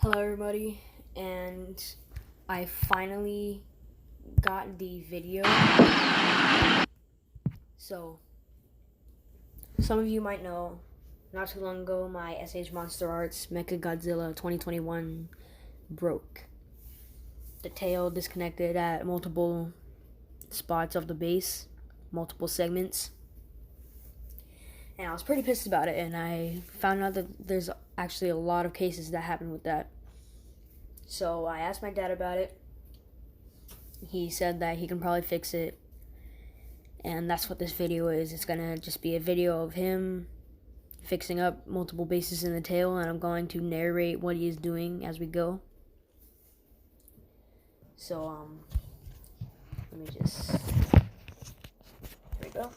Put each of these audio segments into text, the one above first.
Hello everybody, and I finally got the video. So, some of you might know, not too long ago, my SH Monster Arts Mecha Godzilla 2021 broke. The tail disconnected at multiple spots of the base, multiple segments. And I was pretty pissed about it, and I found out that there's actually a lot of cases that happen with that. So I asked my dad about it. He said that he can probably fix it, and that's what this video is. It's gonna just be a video of him fixing up multiple bases in the tail, and I'm going to narrate what he is doing as we go. So let me just, there we go.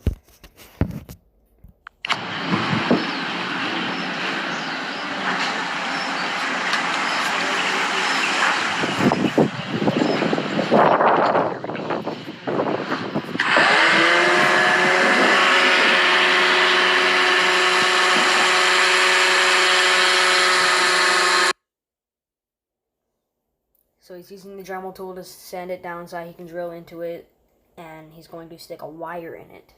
So he's using the Dremel tool to sand it down so he can drill into it, and he's going to stick a wire in it.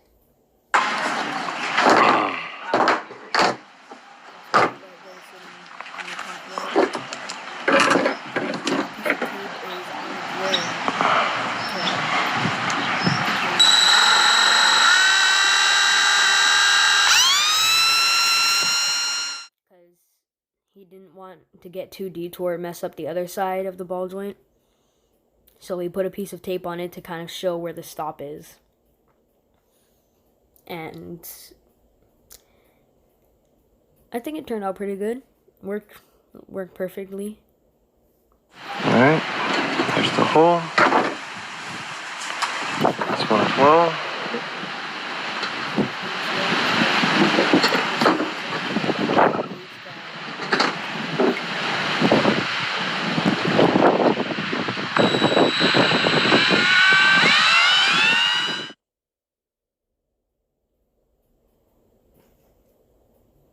He didn't want to get too deep or mess up the other side of the ball joint. So he put a piece of tape on it to kind of show where the stop is. And I think it turned out pretty good. Worked perfectly. Alright, there's the hole. This one as well.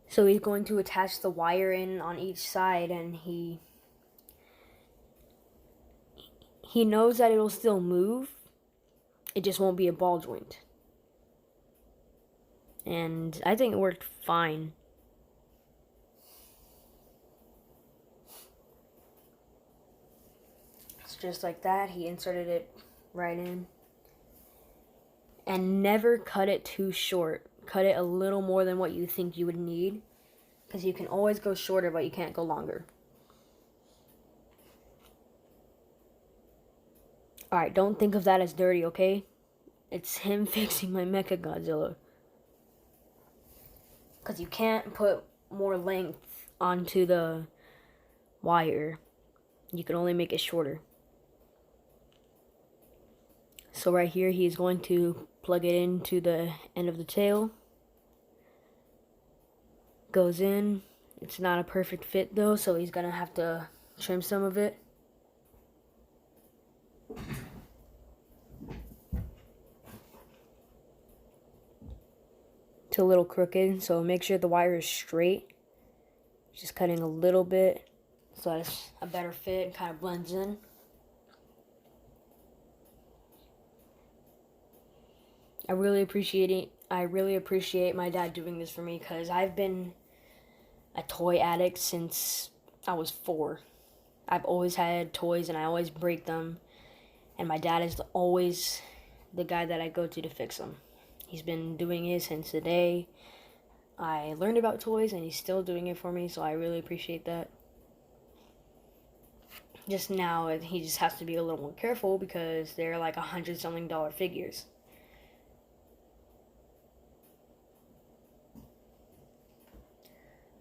So he's going to attach the wire in on each side, and he knows that it'll still move. It just won't be a ball joint. And I think it worked fine. It's just like that. He inserted it right in. And never cut it too short. Cut it a little more than what you think you would need, because you can always go shorter, but you can't go longer. Alright, don't think of that as dirty, okay? It's him fixing my Mecha Godzilla. Because you can't put more length onto the wire. You can only make it shorter. So right here, he's going to plug it into the end of the tail. Goes in. It's not a perfect fit though, so he's gonna have to trim some of it. It's a little crooked, so make sure the wire is straight. Just cutting a little bit so that it's a better fit and kind of blends in. I really appreciate my dad doing this for me, because I've been a toy addict since I was 4. I've always had toys and I always break them, and my dad is always the guy that I go to fix them. He's been doing it since the day I learned about toys, and he's still doing it for me, so I really appreciate that. Just now, he just has to be a little more careful because they're like $100-something figures.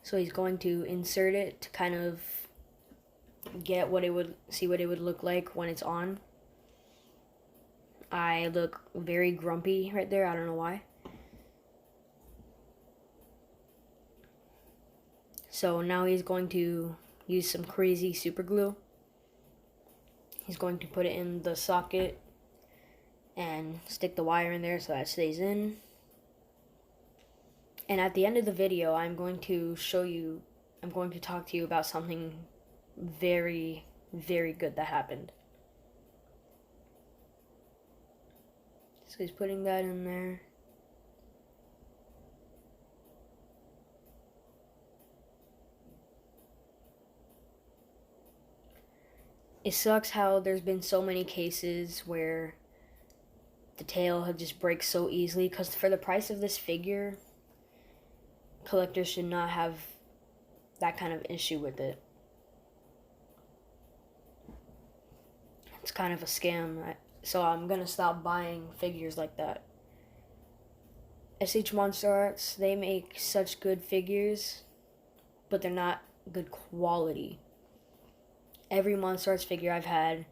So he's going to insert it to kind of get see what it would look like when it's on. I look very grumpy right there, I don't know why. So now he's going to use some crazy super glue. He's going to put it in the socket and stick the wire in there so that it stays in. And at the end of the video, I'm going to talk to you about something very, very good that happened. So he's putting that in there. It sucks how there's been so many cases where the tail have just break so easily, because for the price of this figure, collectors should not have that kind of issue with it. It's kind of a scam, so I'm gonna stop buying figures like that. SH Monster Arts, they make such good figures, but they're not good quality. Every Monster Arts figure I've had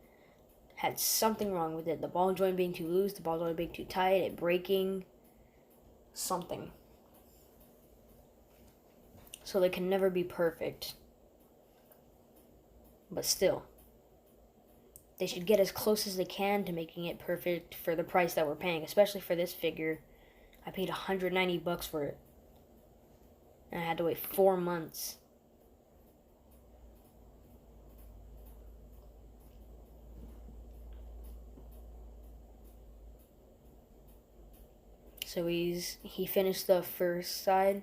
something wrong with it. The ball joint being too loose, the ball joint being too tight, it breaking, something. So they can never be perfect. But still, they should get as close as they can to making it perfect for the price that we're paying, especially for this figure. I paid $190 for it. And I had to wait 4 months. So he finished the first side.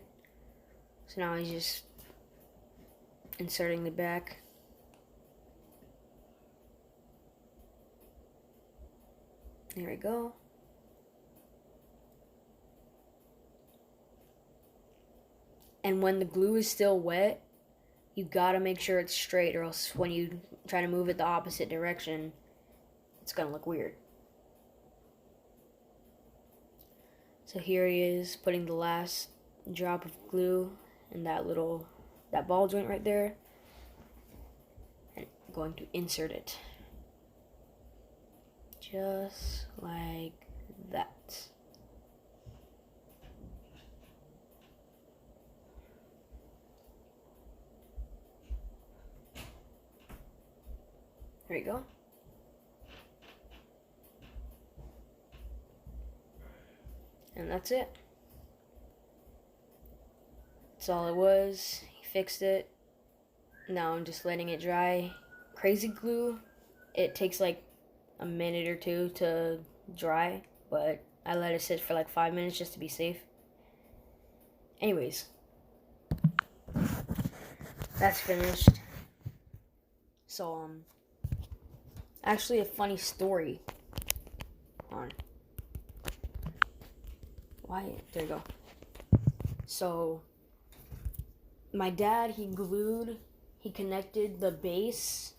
So now he's just inserting the back. There we go. And when the glue is still wet, you gotta make sure it's straight, or else when you try to move it the opposite direction, it's gonna look weird. So here he is putting the last drop of glue in that ball joint right there, and going to insert it just like that. There you go. And that's it. That's all it was. He fixed it. Now I'm just letting it dry. Crazy glue, it takes like a minute or two to dry, but I let it sit for like 5 minutes just to be safe. Anyways, that's finished. So, actually a funny story. Hold on. Why? There you go. So, my dad, he connected the base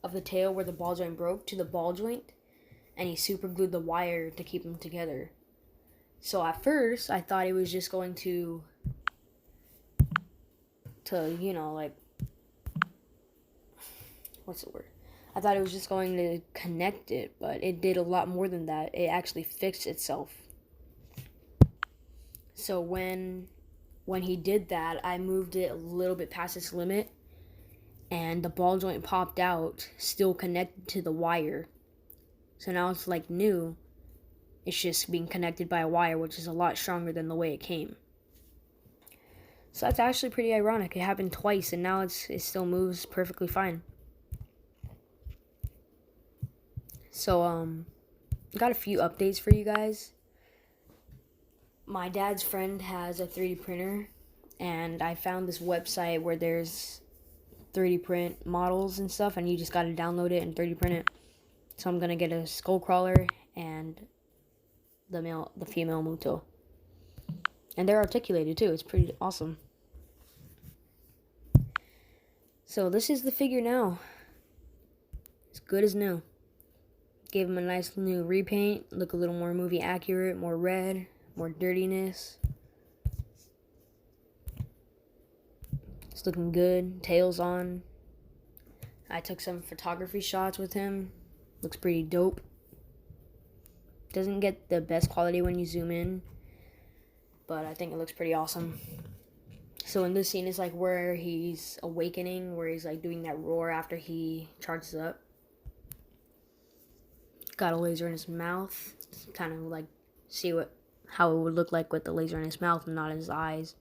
of the tail where the ball joint broke to the ball joint, and he super glued the wire to keep them together. So at first, I thought it was just going to you know, like, what's the word? I thought it was just going to connect it, but it did a lot more than that. It actually fixed itself. So when he did that, I moved it a little bit past its limit, and the ball joint popped out, still connected to the wire. So now it's like new. It's just being connected by a wire, which is a lot stronger than the way it came. So that's actually pretty ironic. It happened twice, and now it still moves perfectly fine. So, got a few updates for you guys. My dad's friend has a 3D printer, and I found this website where there's 3D print models and stuff, and you just gotta download it and 3D print it. So I'm gonna get a skull crawler and the female Muto. And they're articulated too. It's pretty awesome. So this is the figure now. It's good as new. Gave him a nice new repaint. Look a little more movie accurate, more red, more dirtiness. It's looking good. Tails on. I took some photography shots with him. Looks pretty dope. Doesn't get the best quality when you zoom in, but I think it looks pretty awesome. So in this scene is like where he's awakening, where he's like doing that roar after he charges up. Got a laser in his mouth. Kind of like see how it would look like with the laser in his mouth and not his eyes.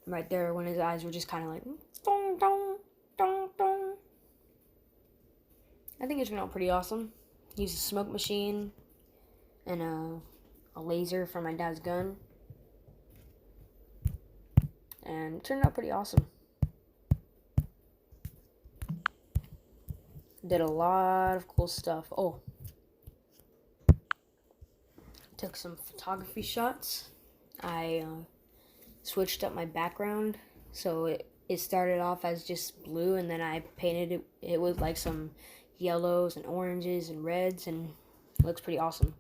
Right there when his eyes were just kind of like, boom. dong, dong, dong, dong. I think it turned out pretty awesome. Used a smoke machine and a laser from my dad's gun. And it turned out pretty awesome. Did a lot of cool stuff. Oh, took some photography shots. I switched up my background, so it started off as just blue, and then I painted it with like some yellows and oranges and reds, and it looks pretty awesome.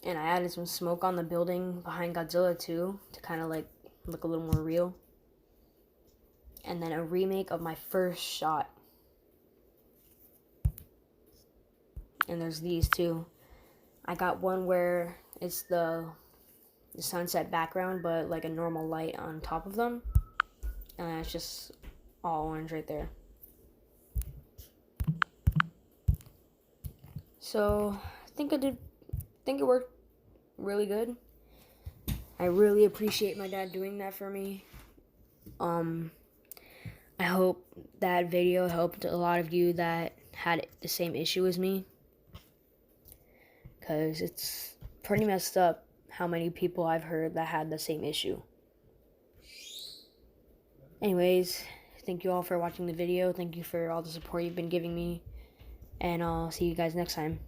And I added some smoke on the building behind Godzilla too, to kind of like look a little more real. And then a remake of my first shot. And there's these too. I got one where it's the sunset background, but like a normal light on top of them. And it's just all orange right there. So I think it worked really good. I really appreciate my dad doing that for me. I hope that video helped a lot of you that had the same issue as me, because it's pretty messed up how many people I've heard that had the same issue. Anyways, thank you all for watching the video. Thank you for all the support you've been giving me, and I'll see you guys next time.